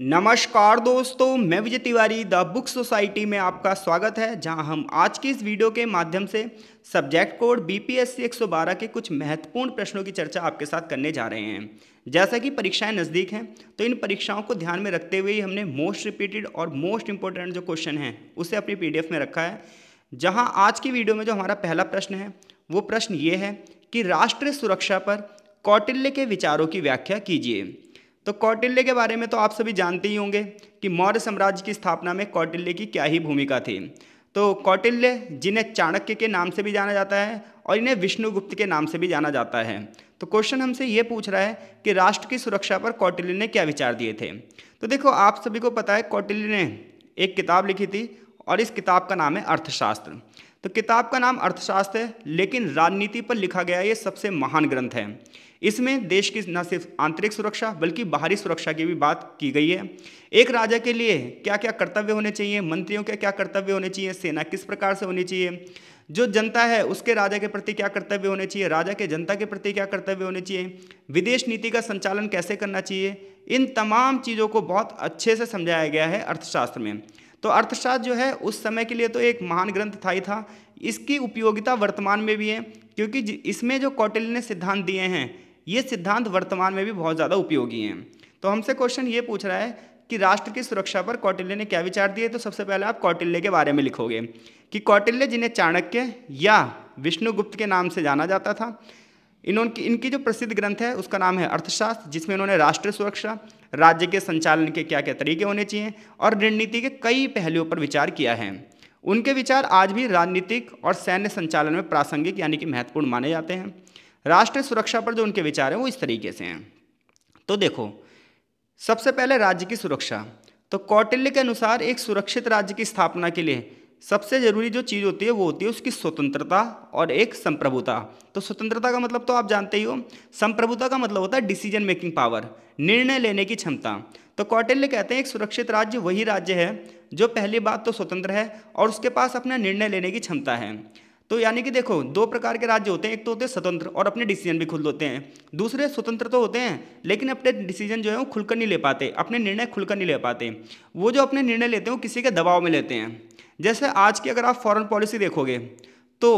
नमस्कार दोस्तों, मैं Vijay Tiwari the book society में आपका स्वागत है। जहां हम आज की इस वीडियो के माध्यम से सब्जेक्ट कोड बीपीएससी 112 के कुछ महत्वपूर्ण प्रश्नों की चर्चा आपके साथ करने जा रहे हैं। जैसा कि परीक्षाएं नज़दीक हैं, तो इन परीक्षाओं को ध्यान में रखते हुए ही हमने मोस्ट रिपीटेड और मोस्ट इंपॉर्टेंट जो क्वेश्चन हैं उसे अपनी पीडीएफ में रखा है। जहां आज की वीडियो में जो हमारा पहला प्रश्न है वो प्रश्न ये है कि राष्ट्रीय सुरक्षा पर कौटिल्य के विचारों की व्याख्या कीजिए। तो कौटिल्य के बारे में तो आप सभी जानते ही होंगे कि मौर्य साम्राज्य की स्थापना में कौटिल्य की क्या ही भूमिका थी। तो कौटिल्य, जिन्हें चाणक्य के नाम से भी जाना जाता है और इन्हें विष्णुगुप्त के नाम से भी जाना जाता है। तो क्वेश्चन हमसे ये पूछ रहा है कि राष्ट्र की सुरक्षा पर कौटिल्य ने क्या विचार दिए थे। तो देखो, आप सभी को पता है कौटिल्य ने एक किताब लिखी थी और इस किताब का नाम है अर्थशास्त्र। तो किताब का नाम अर्थशास्त्र है, लेकिन राजनीति पर लिखा गया ये सबसे महान ग्रंथ है। इसमें देश की न सिर्फ आंतरिक सुरक्षा बल्कि बाहरी सुरक्षा की भी बात की गई है। एक राजा के लिए क्या क्या कर्तव्य होने चाहिए, मंत्रियों के क्या कर्तव्य होने चाहिए, सेना किस प्रकार से होनी चाहिए, जो जनता है उसके राजा के प्रति क्या कर्तव्य होने चाहिए, राजा के जनता के प्रति क्या कर्तव्य होने चाहिए, विदेश नीति का संचालन कैसे करना चाहिए, इन तमाम चीज़ों को बहुत अच्छे से समझाया गया है अर्थशास्त्र में। तो अर्थशास्त्र जो है उस समय के लिए तो एक महान ग्रंथ था ही था। इसकी उपयोगिता वर्तमान में भी है, क्योंकि इसमें जो कौटिल्य ने सिद्धांत दिए हैं ये सिद्धांत वर्तमान में भी बहुत ज़्यादा उपयोगी हैं। तो हमसे क्वेश्चन ये पूछ रहा है कि राष्ट्र की सुरक्षा पर कौटिल्य ने क्या विचार दिए। तो सबसे पहले आप कौटिल्य के बारे में लिखोगे कि कौटिल्य, जिन्हें चाणक्य या विष्णुगुप्त के नाम से जाना जाता था, इनकी जो प्रसिद्ध ग्रंथ है उसका नाम है अर्थशास्त्र, जिसमें उन्होंने राष्ट्रीय सुरक्षा, राज्य के संचालन के क्या क्या तरीके होने चाहिए और रणनीति के कई पहलुओं पर विचार किया है। उनके विचार आज भी राजनीतिक और सैन्य संचालन में प्रासंगिक यानी कि महत्वपूर्ण माने जाते हैं। राष्ट्रीय सुरक्षा पर जो उनके विचार हैं वो इस तरीके से हैं। तो देखो, सबसे पहले राज्य की सुरक्षा। तो कौटिल्य के अनुसार एक सुरक्षित राज्य की स्थापना के लिए सबसे जरूरी जो चीज़ होती है वो होती है उसकी स्वतंत्रता और एक संप्रभुता। तो स्वतंत्रता का मतलब तो आप जानते ही हो, संप्रभुता का मतलब होता है डिसीजन मेकिंग पावर, निर्णय लेने की क्षमता। तो कौटिल्य कहते हैं एक सुरक्षित राज्य वही राज्य है जो पहली बात तो स्वतंत्र है और उसके पास अपना निर्णय लेने की क्षमता है। तो यानी कि देखो, दो प्रकार के राज्य होते हैं, एक तो होते हैं स्वतंत्र और अपने डिसीजन भी खुद होते हैं, दूसरे स्वतंत्र तो होते हैं लेकिन अपने डिसीजन जो है वो खुलकर नहीं ले पाते, अपने निर्णय खुलकर नहीं ले पाते। वो जो अपने निर्णय लेते हैं वो किसी के दबाव में लेते हैं। जैसे आज की अगर आप फॉरेन पॉलिसी देखोगे तो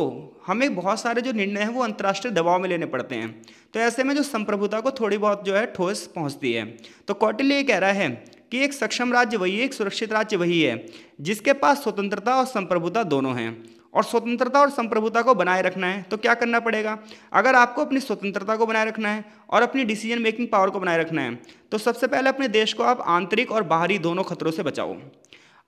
हमें बहुत सारे जो निर्णय हैं वो अंतर्राष्ट्रीय दबाव में लेने पड़ते हैं। तो ऐसे में जो संप्रभुता को थोड़ी बहुत जो है ठोस पहुंचती है। तो कौटिल्य ये कह रहा है कि एक सक्षम राज्य वही है, एक सुरक्षित राज्य वही है जिसके पास स्वतंत्रता और संप्रभुता दोनों हैं। और स्वतंत्रता और संप्रभुता को बनाए रखना है तो क्या करना पड़ेगा। अगर आपको अपनी स्वतंत्रता को बनाए रखना है और अपनी डिसीजन मेकिंग पावर को बनाए रखना है तो सबसे पहले अपने देश को आप आंतरिक और बाहरी दोनों खतरों से बचाओ।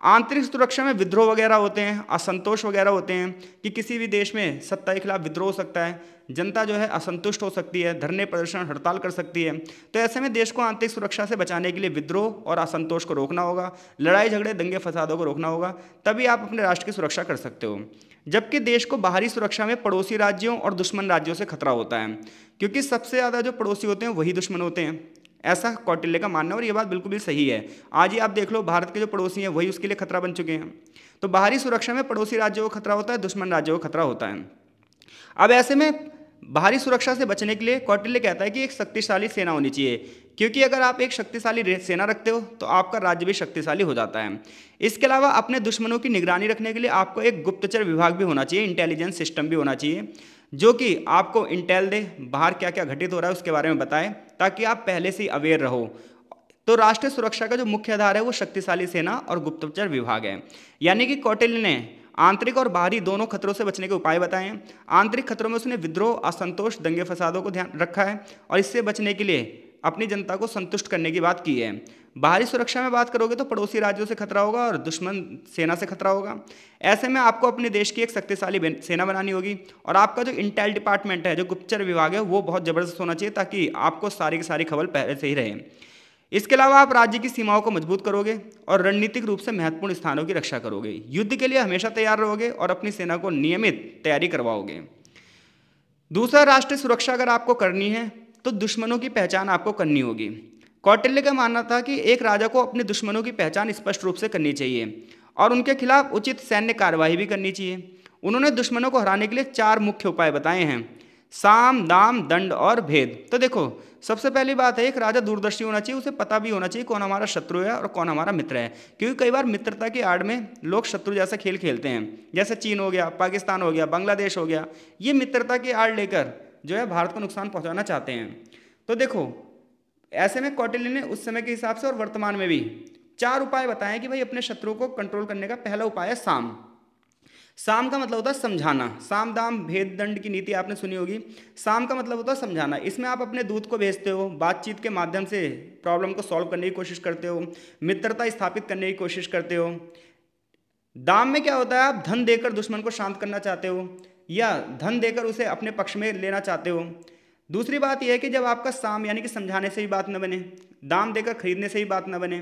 आंतरिक सुरक्षा में विद्रोह वगैरह होते हैं, असंतोष वगैरह होते हैं कि किसी भी देश में सत्ता के खिलाफ विद्रोह हो सकता है, जनता जो है असंतुष्ट हो सकती है, धरने प्रदर्शन हड़ताल कर सकती है। तो ऐसे में देश को आंतरिक सुरक्षा से बचाने के लिए विद्रोह और असंतोष को रोकना होगा, लड़ाई झगड़े दंगे फसादों को रोकना होगा, तभी आप अपने राष्ट्र की सुरक्षा कर सकते हो। जबकि देश को बाहरी सुरक्षा में पड़ोसी राज्यों और दुश्मन राज्यों से खतरा होता है, क्योंकि सबसे ज़्यादा जो पड़ोसी होते हैं वही दुश्मन होते हैं, ऐसा कौटिल्य का मानना है। और ये बात बिल्कुल भी सही है। आज ही आप देख लो, भारत के जो पड़ोसी हैं वही उसके लिए खतरा बन चुके हैं। तो बाहरी सुरक्षा में पड़ोसी राज्यों को खतरा होता है, दुश्मन राज्यों को खतरा होता है। अब ऐसे में बाहरी सुरक्षा से बचने के लिए कौटिल्य कहता है कि एक शक्तिशाली सेना होनी चाहिए, क्योंकि अगर आप एक शक्तिशाली सेना रखते हो तो आपका राज्य भी शक्तिशाली हो जाता है। इसके अलावा अपने दुश्मनों की निगरानी रखने के लिए आपको एक गुप्तचर विभाग भी होना चाहिए, इंटेलिजेंस सिस्टम भी होना चाहिए, जो कि आपको इंटेल दे, बाहर क्या क्या घटित हो रहा है उसके बारे में बताए, ताकि आप पहले से ही अवेयर रहो। तो राष्ट्रीय सुरक्षा का जो मुख्य आधार है वो शक्तिशाली सेना और गुप्तचर विभाग है। यानी कि कौटिल्य ने आंतरिक और बाहरी दोनों खतरों से बचने के उपाय बताए हैं। आंतरिक खतरों में उसने विद्रोह, असंतोष, दंगे फसादों को ध्यान रखा है और इससे बचने के लिए अपनी जनता को संतुष्ट करने की बात की है। बाहरी सुरक्षा में बात करोगे तो पड़ोसी राज्यों से खतरा होगा और दुश्मन सेना से खतरा होगा। ऐसे में आपको अपने देश की एक शक्तिशाली सेना बनानी होगी और आपका जो इंटेल डिपार्टमेंट है, जो गुप्तचर विभाग है, वो बहुत ज़बरदस्त होना चाहिए ताकि आपको सारी की सारी खबर पहले से ही रहे। इसके अलावा आप राज्य की सीमाओं को मजबूत करोगे और रणनीतिक रूप से महत्वपूर्ण स्थानों की रक्षा करोगे। युद्ध के लिए हमेशा तैयार रहोगे और अपनी सेना को नियमित तैयारी करवाओगे। दूसरा, राष्ट्रीय सुरक्षा अगर आपको करनी है तो दुश्मनों की पहचान आपको करनी होगी। कौटिल्य का मानना था कि एक राजा को अपने दुश्मनों की पहचान स्पष्ट रूप से करनी चाहिए और उनके खिलाफ उचित सैन्य कार्यवाही भी करनी चाहिए। उन्होंने दुश्मनों को हराने के लिए 4 मुख्य उपाय बताए हैं। साम, दाम, दंड और भेद। तो देखो सबसे पहली बात है, एक राजा दूरदर्शी होना चाहिए, उसे पता भी होना चाहिए कौन हमारा शत्रु है और कौन हमारा मित्र है, क्योंकि कई बार मित्रता की आड़ में लोग शत्रु जैसा खेल खेलते हैं, जैसे चीन हो गया, पाकिस्तान हो गया, बांग्लादेश हो गया, ये मित्रता की आड़ लेकर जो है भारत को नुकसान पहुंचाना चाहते हैं। तो देखो ऐसे में कौटिल्य ने उस समय के हिसाब से और वर्तमान में भी 4 उपाय बताए कि भाई अपने शत्रु को कंट्रोल करने का पहला उपाय है साम। साम का मतलब होता है समझाना। साम दाम भेद दंड की नीति आपने सुनी होगी। साम का मतलब होता है समझाना। इसमें आप अपने दूत को भेजते हो, बातचीत के माध्यम से प्रॉब्लम को सॉल्व करने की कोशिश करते हो, मित्रता स्थापित करने की कोशिश करते हो। दाम में क्या होता है, आप धन देकर दुश्मन को शांत करना चाहते हो या धन देकर उसे अपने पक्ष में लेना चाहते हो। दूसरी बात यह है कि जब आपका साम यानी कि समझाने से ही बात न बने, दाम देकर खरीदने से ही बात न बने,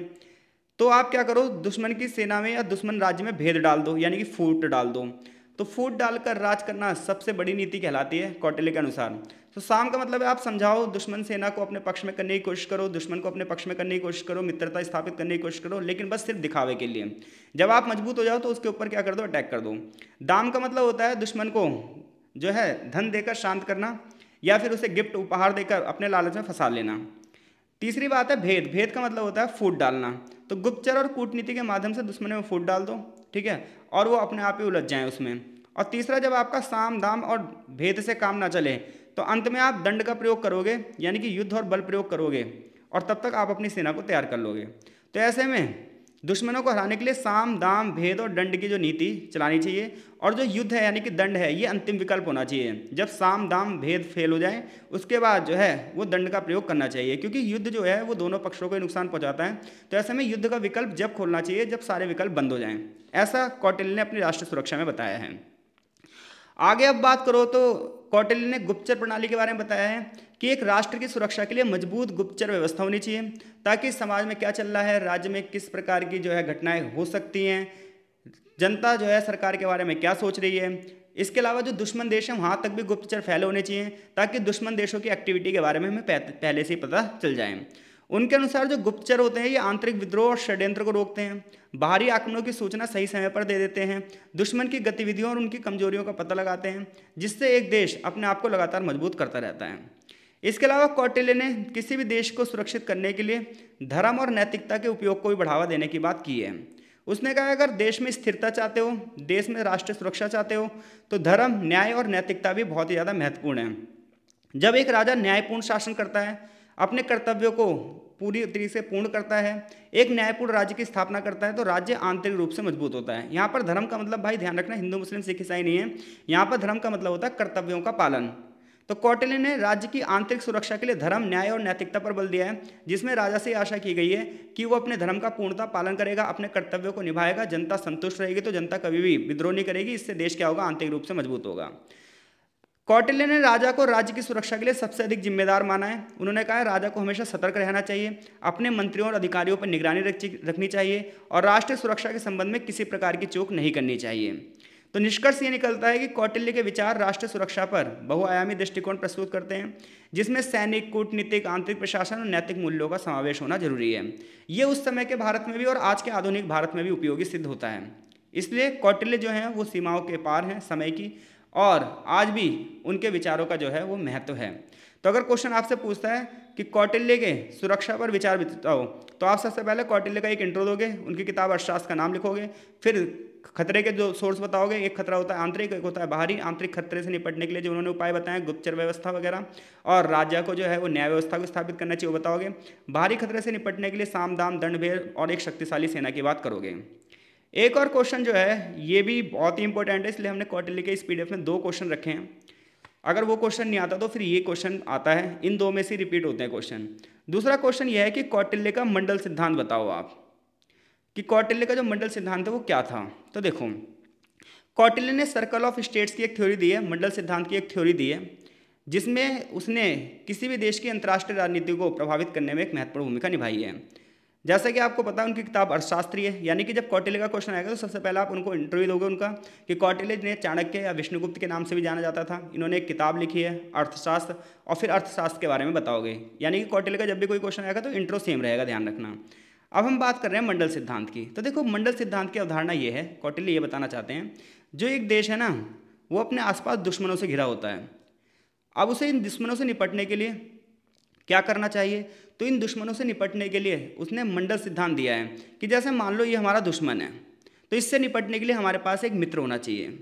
तो आप क्या करो, दुश्मन की सेना में या दुश्मन राज्य में भेद डाल दो, यानी कि फूट डाल दो। तो फूट डालकर राज करना सबसे बड़ी नीति कहलाती है कौटिल्य के अनुसार। तो साम का मतलब है आप समझाओ, दुश्मन सेना को अपने पक्ष में करने की कोशिश करो, दुश्मन को अपने पक्ष में करने की कोशिश करो, मित्रता स्थापित करने की कोशिश करो, लेकिन बस सिर्फ दिखावे के लिए। जब आप मजबूत हो जाओ तो उसके ऊपर क्या कर दो, अटैक कर दो। दाम का मतलब होता है दुश्मन को जो है धन देकर शांत करना या फिर उसे गिफ्ट उपहार देकर अपने लालच में फंसा लेना। तीसरी बात है भेद। भेद का मतलब होता है फूट डालना। तो गुप्तचर और कूटनीति के माध्यम से दुश्मन में फूट डाल दो, ठीक है, और वो अपने आप ही उलझ जाएं उसमें। और तीसरा, जब आपका साम दाम और भेद से काम ना चले तो अंत में आप दंड का प्रयोग करोगे, यानी कि युद्ध और बल प्रयोग करोगे, और तब तक आप अपनी सेना को तैयार कर लोगे। तो ऐसे में दुश्मनों को हराने के लिए साम दाम भेद और दंड की जो नीति चलानी चाहिए, और जो युद्ध है यानी कि दंड है ये अंतिम विकल्प होना चाहिए। जब साम दाम भेद फेल हो जाए उसके बाद जो है वो दंड का प्रयोग करना चाहिए, क्योंकि युद्ध जो है वो दोनों पक्षों को नुकसान पहुंचाता है। तो ऐसे में युद्ध का विकल्प जब खोलना चाहिए जब सारे विकल्प बंद हो जाएं। ऐसा कौटिल्य ने अपनी राष्ट्रीय सुरक्षा में बताया है। आगे अब बात करो तो कौटिल्य ने गुप्तचर प्रणाली के बारे में बताया है कि एक राष्ट्र की सुरक्षा के लिए मजबूत गुप्तचर व्यवस्था होनी चाहिए, ताकि समाज में क्या चल रहा है, राज्य में किस प्रकार की जो है घटनाएं हो सकती हैं, जनता जो है सरकार के बारे में क्या सोच रही है। इसके अलावा जो दुश्मन देश हैं वहाँ तक भी गुप्तचर फैले होने चाहिए, ताकि दुश्मन देशों की एक्टिविटी के बारे में हमें पहले से ही पता चल जाए। उनके अनुसार जो गुप्तचर होते हैं ये आंतरिक विद्रोह और षड्यंत्र को रोकते हैं, बाहरी आक्रमणों की सूचना सही समय पर दे देते हैं, दुश्मन की गतिविधियों और उनकी कमजोरियों का पता लगाते हैं, जिससे एक देश अपने आप को लगातार मजबूत करता रहता है। इसके अलावा कौटिल्य ने किसी भी देश को सुरक्षित करने के लिए धर्म और नैतिकता के उपयोग को भी बढ़ावा देने की बात की है। उसने कहा अगर देश में स्थिरता चाहते हो, देश में राष्ट्रीय सुरक्षा चाहते हो, तो धर्म, न्याय और नैतिकता भी बहुत ही ज़्यादा महत्वपूर्ण है। जब एक राजा न्यायपूर्ण शासन करता है, अपने कर्तव्यों को पूरी तरीके से पूर्ण करता है, एक न्यायपूर्ण राज्य की स्थापना करता है, तो राज्य आंतरिक रूप से मजबूत होता है। यहाँ पर धर्म का मतलब भाई ध्यान रखना हिंदू मुस्लिम सिख ईसाई नहीं है, यहाँ पर धर्म का मतलब होता है कर्तव्यों का पालन। तो कौटिल्य ने राज्य की आंतरिक सुरक्षा के लिए धर्म, न्याय और नैतिकता पर बल दिया है, जिसमें राजा से आशा की गई है कि वो अपने धर्म का पूर्णतः पालन करेगा, अपने कर्तव्यों को निभाएगा, जनता संतुष्ट रहेगी तो जनता कभी भी विद्रोह नहीं करेगी। इससे देश क्या होगा, आंतरिक रूप से मजबूत होगा। कौटिल्य ने राजा को राज्य की सुरक्षा के लिए सबसे अधिक जिम्मेदार माना है। उन्होंने कहा है राजा को हमेशा सतर्क रहना चाहिए, अपने मंत्रियों और अधिकारियों पर निगरानी रखनी चाहिए और राष्ट्रीय सुरक्षा के संबंध में किसी प्रकार की चूक नहीं करनी चाहिए। तो निष्कर्ष ये निकलता है कि कौटिल्य के विचार राष्ट्रीय सुरक्षा पर बहुआयामी दृष्टिकोण प्रस्तुत करते हैं, जिसमें सैनिक, कूटनीतिक, आंतरिक प्रशासन और नैतिक मूल्यों का समावेश होना जरूरी है। ये उस समय के भारत में भी और आज के आधुनिक भारत में भी उपयोगी सिद्ध होता है। इसलिए कौटिल्य जो हैं वो सीमाओं के पार हैं समय की, और आज भी उनके विचारों का जो है वो महत्व है। तो अगर क्वेश्चन आपसे पूछता है कि कौटिल्य के सुरक्षा पर विचार बताओ, तो आप सबसे पहले कौटिल्य का एक इंट्रो दोगे, उनकी किताब अर्थशास्त्र का नाम लिखोगे, फिर खतरे के जो सोर्स बताओगे। एक खतरा होता है आंतरिक, एक होता है बाहरी। आंतरिक खतरे से निपटने के लिए जो उन्होंने उपाय बताए, गुप्तचर व्यवस्था वगैरह, और राज्य को जो है वो न्याय व्यवस्था को स्थापित करना चाहिए वो बताओगे। बाहरी खतरे से निपटने के लिए साम दाम दंड भेद और एक शक्तिशाली सेना की बात करोगे। एक और क्वेश्चन जो है ये भी बहुत ही इंपॉर्टेंट है, इसलिए हमने कौटिल्य के इस पीडीएफ में 2 क्वेश्चन रखे हैं। अगर वो क्वेश्चन नहीं आता तो फिर ये क्वेश्चन आता है, इन 2 में से रिपीट होते हैं क्वेश्चन। दूसरा क्वेश्चन यह है कि कौटिल्य का मंडल सिद्धांत बताओ आप, कि कौटिल्य का जो मंडल सिद्धांत है वो क्या था। तो देखो कौटिल्य ने सर्कल ऑफ स्टेट्स की एक थ्योरी दी है, मंडल सिद्धांत की एक थ्योरी दी है, जिसमें उसने किसी भी देश की अंतर्राष्ट्रीय राजनीति को प्रभावित करने में एक महत्वपूर्ण भूमिका निभाई है। जैसा कि आपको पता है उनकी किताब अर्थशास्त्री है, यानी कि जब कौटिल्य का क्वेश्चन आएगा तो सबसे पहले आप उनको इंटरव्यू दोगे उनका, कि कौटिल्य ने चाणक्य या विष्णुगुप्त के नाम से भी जाना जाता था, इन्होंने एक किताब लिखी है अर्थशास्त्र, और फिर अर्थशास्त्र के बारे में बताओगे। यानी कि कौटिल्य का जब भी कोई क्वेश्चन आएगा तो इंट्रो सेम रहेगा, ध्यान रखना। अब हम बात कर रहे हैं मंडल सिद्धांत की। तो देखो मंडल सिद्धांत की अवधारणा ये है, कौटिल्य ये बताना चाहते हैं जो एक देश है ना वो अपने आसपास दुश्मनों से घिरा होता है, अब उसे इन दुश्मनों से निपटने के लिए क्या करना चाहिए? तो इन दुश्मनों से निपटने के लिए उसने मंडल सिद्धांत दिया है कि जैसे मान लो ये हमारा दुश्मन है, तो इससे निपटने के लिए हमारे पास एक मित्र होना चाहिए,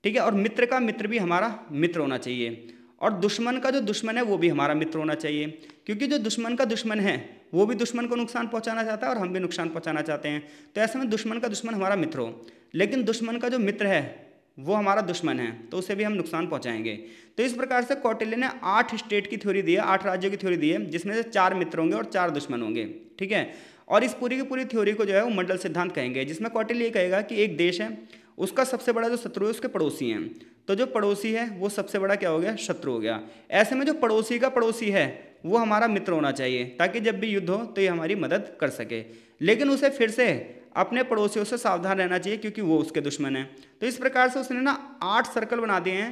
ठीक है, और मित्र का मित्र भी हमारा मित्र होना चाहिए, और दुश्मन का जो दुश्मन है वो भी हमारा मित्र होना चाहिए, क्योंकि जो दुश्मन का दुश्मन है वो भी दुश्मन को नुकसान पहुंचाना चाहता है और हम भी नुकसान पहुंचाना चाहते हैं। तो ऐसे में दुश्मन का दुश्मन हमारा मित्र हो, लेकिन दुश्मन का जो मित्र है वो हमारा दुश्मन है, तो उसे भी हम नुकसान पहुंचाएंगे। तो इस प्रकार से कौटिल्य ने 8 स्टेट की थ्योरी दी है, 8 राज्यों की थ्योरी दी है, जिसमें से 4 मित्र होंगे और 4 दुश्मन होंगे, ठीक है। और इस पूरी की पूरी थ्योरी को जो है वो मंडल सिद्धांत कहेंगे, जिसमें कौटिल्य ये कहेगा कि एक देश है, उसका सबसे बड़ा जो शत्रु है उसके पड़ोसी हैं, तो जो पड़ोसी है वो सबसे बड़ा क्या हो गया? शत्रु हो गया। ऐसे में जो पड़ोसी का पड़ोसी है वो हमारा मित्र होना चाहिए, ताकि जब भी युद्ध हो तो ये हमारी मदद कर सके, लेकिन उसे फिर से अपने पड़ोसियों से सावधान रहना चाहिए, क्योंकि वो उसके दुश्मन है। तो इस प्रकार से उसने ना 8 सर्कल बना दिए हैं,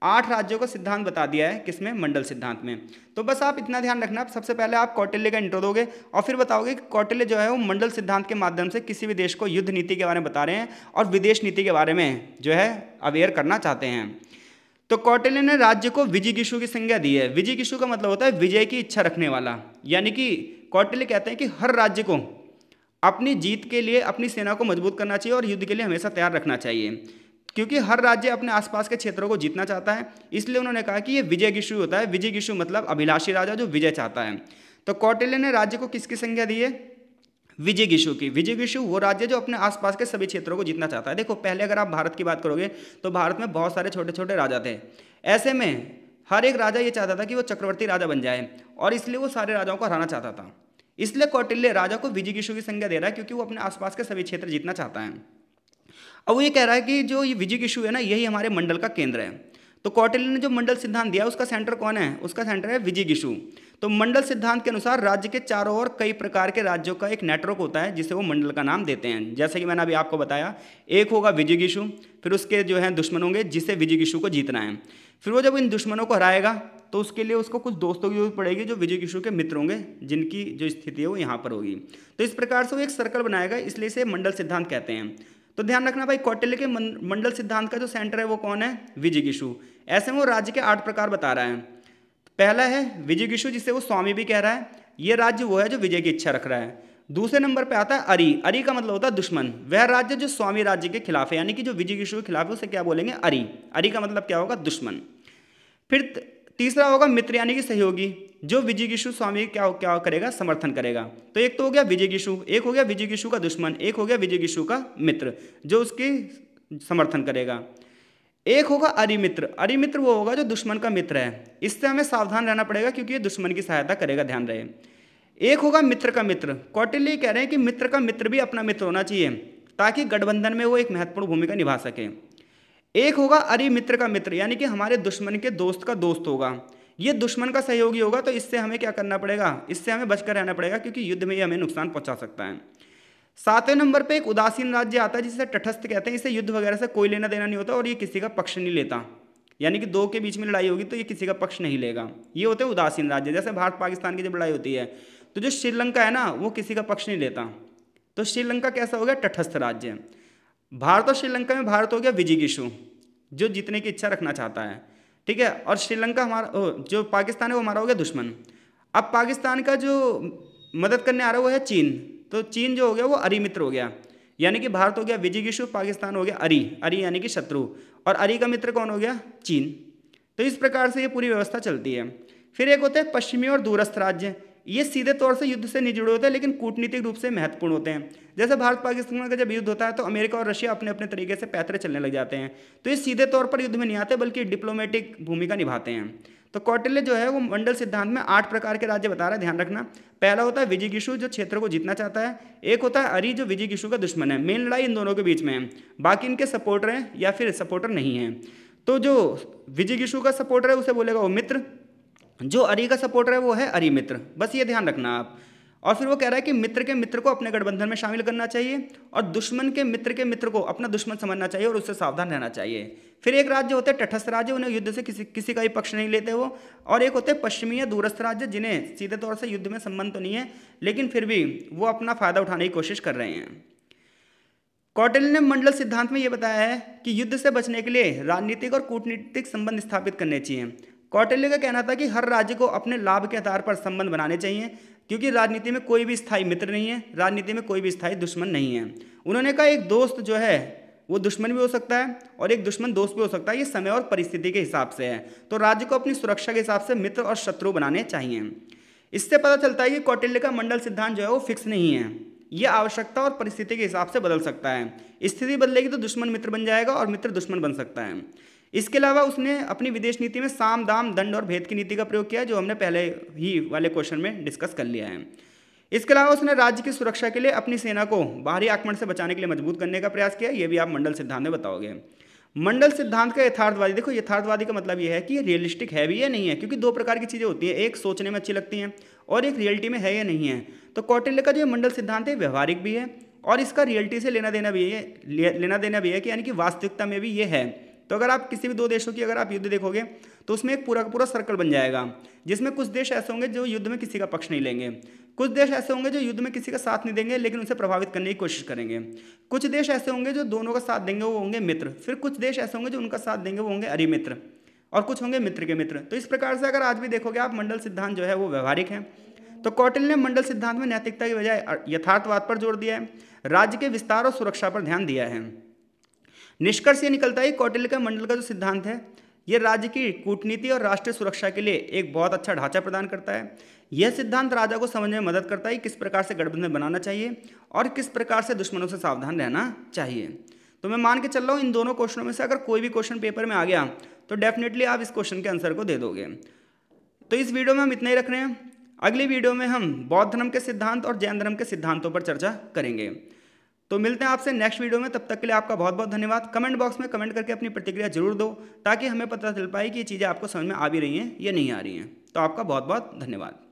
8 राज्यों का सिद्धांत बता दिया है, किसमें? मंडल सिद्धांत में। तो बस आप इतना ध्यान रखना, सबसे पहले आप कौटिल्य का इंट्रो दोगे और फिर बताओगे कि कौटिल्य जो है वो मंडल सिद्धांत के माध्यम से किसी भी देश को युद्ध नीति के बारे में बता रहे हैं और विदेश नीति के बारे में जो है अवेयर करना चाहते हैं। तो कौटिल्य ने राज्य को विजिगीषु की संज्ञा दी है। विजिगीषु का मतलब होता है विजय की इच्छा रखने वाला, यानी कि कौटिल्य कहते हैं कि हर राज्य को अपनी जीत के लिए अपनी सेना को मजबूत करना चाहिए और युद्ध के लिए हमेशा तैयार रखना चाहिए, क्योंकि हर राज्य अपने आसपास के क्षेत्रों को जीतना चाहता है। इसलिए उन्होंने कहा कि ये विजयगीषु होता है। विजयगीषु मतलब अभिलाषी राजा जो विजय चाहता है। तो कौटिल्य ने राज्य को किसकी संज्ञा दी है? विजयगीषु की। विजयगीषु वो राज्य जो अपने आसपास के सभी क्षेत्रों को जीतना चाहता है। देखो, पहले अगर आप भारत की बात करोगे तो भारत में बहुत सारे छोटे छोटे राजा थे। ऐसे में हर एक राजा ये चाहता था कि वो चक्रवर्ती राजा बन जाए, और इसलिए वो सारे राजाओं को हराना चाहता था। इसलिए कौटिल्य राजा को विजयगीषु की संज्ञा दे रहा है, क्योंकि वो अपने आसपास के सभी क्षेत्र जीतना चाहता है। अब वो ये कह रहा है कि जो ये विजयगीषु है ना, यही हमारे मंडल का केंद्र है। तो कौटिल्य ने जो मंडल सिद्धांत दिया उसका सेंटर कौन है? उसका सेंटर है विजयगीषु। तो मंडल सिद्धांत के अनुसार राज्य के चारों ओर कई प्रकार के राज्यों का एक नेटवर्क होता है, जिसे वो मंडल का नाम देते हैं। जैसे कि मैंने अभी आपको बताया, एक होगा विजयगीषु, फिर उसके जो है दुश्मन होंगे जिसे विजयगीषु को जीतना है। फिर वो जब इन दुश्मनों को हराएगा तो उसके लिए उसको कुछ दोस्तों की जरूरत पड़ेगी जो विजयगीषु के मित्र होंगे, जिनकी जो स्थिति है वो यहाँ पर होगी। तो इस प्रकार से वो एक सर्कल बनाएगा, इसलिए इसे मंडल सिद्धांत कहते हैं। तो ध्यान रखना भाई, कौटिल्य के मंडल सिद्धांत का जो सेंटर है वो कौन है? विजयगीषु। ऐसे में वो राज्य के 8 प्रकार बता रहा है। पहला है विजयगीषु, जिसे वो स्वामी भी कह रहा है। ये राज्य वो है जो विजय की इच्छा रख रहा है। दूसरे नंबर पे आता है अरि। अरि का मतलब होता है दुश्मन। वह राज्य जो स्वामी राज्य के खिलाफ है, यानी कि जो विजयगीषु के खिलाफ है, उसे क्या बोलेंगे? अरि। अरि का मतलब क्या होगा? दुश्मन। फिर तीसरा होगा मित्र, यानी कि सहयोगी, जो विजयगीषु स्वामी क्या क्या करेगा? समर्थन करेगा। तो एक तो हो गया विजयगीषु, एक हो गया विजयगीषु का दुश्मन, एक हो गया विजयगीषु का मित्र जो उसकी समर्थन करेगा। एक होगा अरिमित्र। अरिमित्र वो होगा जो दुश्मन का मित्र है। इससे हमें सावधान रहना पड़ेगा, क्योंकि ये दुश्मन की सहायता करेगा, ध्यान रहे। एक होगा मित्र का मित्र। कौटिल्य कह रहे हैं कि मित्र का मित्र भी अपना मित्र होना चाहिए, ताकि गठबंधन में वो एक महत्वपूर्ण भूमिका निभा सके। एक होगा अरिमित्र का मित्र, यानी कि हमारे दुश्मन के दोस्त का दोस्त होगा। ये दुश्मन का सहयोगी होगा, तो इससे हमें क्या करना पड़ेगा? इससे हमें बचकर रहना पड़ेगा, क्योंकि युद्ध में ये हमें नुकसान पहुंचा सकता है। 7वें नंबर पे एक उदासीन राज्य आता है, जिसे तटस्थ कहते हैं। इसे युद्ध वगैरह से कोई लेना देना नहीं होता और ये किसी का पक्ष नहीं लेता, यानी कि दो के बीच में लड़ाई होगी तो ये किसी का पक्ष नहीं लेगा। ये होते हैं उदासीन राज्य। जैसे भारत पाकिस्तान की जब लड़ाई होती है तो जो श्रीलंका है ना, वो किसी का पक्ष नहीं लेता। तो श्रीलंका कैसा हो गया? तटस्थ राज्य। भारत और श्रीलंका में भारत हो गया विजयगीषु, जो जीतने की इच्छा रखना चाहता है, ठीक है। और श्रीलंका हमारा, जो पाकिस्तान है वो हमारा हो गया दुश्मन। अब पाकिस्तान का जो मदद करने आ रहा है वो है चीन। तो चीन जो हो गया वो अरिमित्र हो गया, यानी कि भारत हो गया विजयगीषु, पाकिस्तान हो गया अरि। अरि यानी कि शत्रु, और अरि का मित्र कौन हो गया? चीन। तो इस प्रकार से ये पूरी व्यवस्था चलती है। फिर एक होते हैं पश्चिमी और दूरस्थ राज्य। ये सीधे तौर से युद्ध से नहीं जुड़े होते हैं, लेकिन कूटनीतिक रूप से महत्वपूर्ण होते हैं। जैसे भारत पाकिस्तान का जब युद्ध होता है तो अमेरिका और रशिया अपने अपने तरीके से पैतरे चलने लग जाते हैं। तो ये सीधे तौर पर युद्ध में नहीं आते, बल्कि डिप्लोमेटिक भूमिका निभाते हैं। तो कौटिल्य जो है वो मंडल सिद्धांत में 8 प्रकार के राज्य बता रहा है, ध्यान रखना। पहला होता है विजयगीषु, जो क्षेत्र को जीतना चाहता है। एक होता है अरि, जो विजयगीषु का दुश्मन है। मेन लड़ाई इन दोनों के बीच में है, बाकी इनके सपोर्टर हैं या फिर सपोर्टर नहीं है। तो जो विजयगीषु का सपोर्टर है उसे बोलेगा वो मित्र, जो अरि का सपोर्टर है वो है अरिमित्र। बस ये ध्यान रखना आप। और फिर वो कह रहा है कि मित्र के मित्र को अपने गठबंधन में शामिल करना चाहिए, और दुश्मन के मित्र को अपना दुश्मन समझना चाहिए और उससे सावधान रहना चाहिए। फिर एक राज्य होते हैं तटस्थ राज्य, उन्हें युद्ध से किसी का भी पक्ष नहीं लेते वो। और एक होते हैं पश्चिमी या दूरस्थ राज्य, जिन्हें सीधे तौर से युद्ध में संबंध तो नहीं है, लेकिन फिर भी वो अपना फायदा उठाने की कोशिश कर रहे हैं। कौटिल्य ने मंडल सिद्धांत में ये बताया है कि युद्ध से बचने के लिए राजनीतिक और कूटनीतिक संबंध स्थापित करने चाहिए। कौटिल्य का कहना था कि हर राज्य को अपने लाभ के आधार पर संबंध बनाने चाहिए, क्योंकि राजनीति में कोई भी स्थायी मित्र नहीं है, राजनीति में कोई भी स्थायी दुश्मन नहीं है। उन्होंने कहा एक दोस्त जो है वो दुश्मन भी हो सकता है और एक दुश्मन दोस्त भी हो सकता है, ये समय और परिस्थिति के हिसाब से है। तो राज्य को अपनी सुरक्षा के हिसाब से मित्र और शत्रु बनाने चाहिए। इससे पता चलता है कि कौटिल्य का मंडल सिद्धांत जो है वो फिक्स नहीं है, ये आवश्यकता और परिस्थिति के हिसाब से बदल सकता है। स्थिति बदलेगी तो दुश्मन मित्र बन जाएगा और मित्र दुश्मन बन सकता है। इसके अलावा उसने अपनी विदेश नीति में साम दाम दंड और भेद की नीति का प्रयोग किया, जो हमने पहले ही वाले क्वेश्चन में डिस्कस कर लिया है। इसके अलावा उसने राज्य की सुरक्षा के लिए अपनी सेना को बाहरी आक्रमण से बचाने के लिए मजबूत करने का प्रयास किया, ये भी आप मंडल सिद्धांत में बताओगे। मंडल सिद्धांत का यथार्थवादी, देखो यथार्थवादी का मतलब ये है कि ये रियलिस्टिक है भी या नहीं है, क्योंकि दो प्रकार की चीज़ें होती हैं, एक सोचने में अच्छी लगती हैं और एक रियलिटी में है या नहीं है। तो कौटिल्य का जो मंडल सिद्धांत है व्यवहारिक भी है और इसका रियलिटी से लेना देना भी है कि यानी कि वास्तविकता में भी ये है। तो अगर आप किसी भी दो देशों की अगर आप युद्ध देखोगे तो उसमें एक पूरा का पूरा सर्कल बन जाएगा, जिसमें कुछ देश ऐसे होंगे जो युद्ध में किसी का पक्ष नहीं लेंगे, कुछ देश ऐसे होंगे जो युद्ध में किसी का साथ नहीं देंगे लेकिन उसे प्रभावित करने की कोशिश करेंगे, कुछ देश ऐसे होंगे जो दोनों का साथ देंगे वो होंगे मित्र, फिर कुछ देश ऐसे होंगे जो उनका साथ देंगे वो होंगे अरिमित्र, और कुछ होंगे मित्र के मित्र। तो इस प्रकार से अगर आज भी देखोगे आप मंडल सिद्धांत जो है वो व्यवहारिक है। तो कौटिल्य ने मंडल सिद्धांत में नैतिकता की बजाय यथार्थवाद पर जोर दिया है, राज्य के विस्तार और सुरक्षा पर ध्यान दिया है। निष्कर्ष ये निकलता है कि कौटिल्य का मंडल का जो सिद्धांत है ये राज्य की कूटनीति और राष्ट्रीय सुरक्षा के लिए एक बहुत अच्छा ढांचा प्रदान करता है। यह सिद्धांत राजा को समझने में मदद करता है किस प्रकार से गठबंधन बनाना चाहिए और किस प्रकार से दुश्मनों से सावधान रहना चाहिए। तो मैं मान के चल रहा हूँ इन दोनों क्वेश्चनों में से अगर कोई भी क्वेश्चन पेपर में आ गया तो डेफिनेटली आप इस क्वेश्चन के आंसर को दे दोगे। तो इस वीडियो में हम इतना ही रख रहे हैं। अगली वीडियो में हम बौद्ध धर्म के सिद्धांत और जैन धर्म के सिद्धांतों पर चर्चा करेंगे। तो मिलते हैं आपसे नेक्स्ट वीडियो में, तब तक के लिए आपका बहुत बहुत धन्यवाद। कमेंट बॉक्स में कमेंट करके अपनी प्रतिक्रिया जरूर दो, ताकि हमें पता चल पाए कि ये चीज़ें आपको समझ में आ भी रही हैं या नहीं आ रही हैं। तो आपका बहुत बहुत धन्यवाद।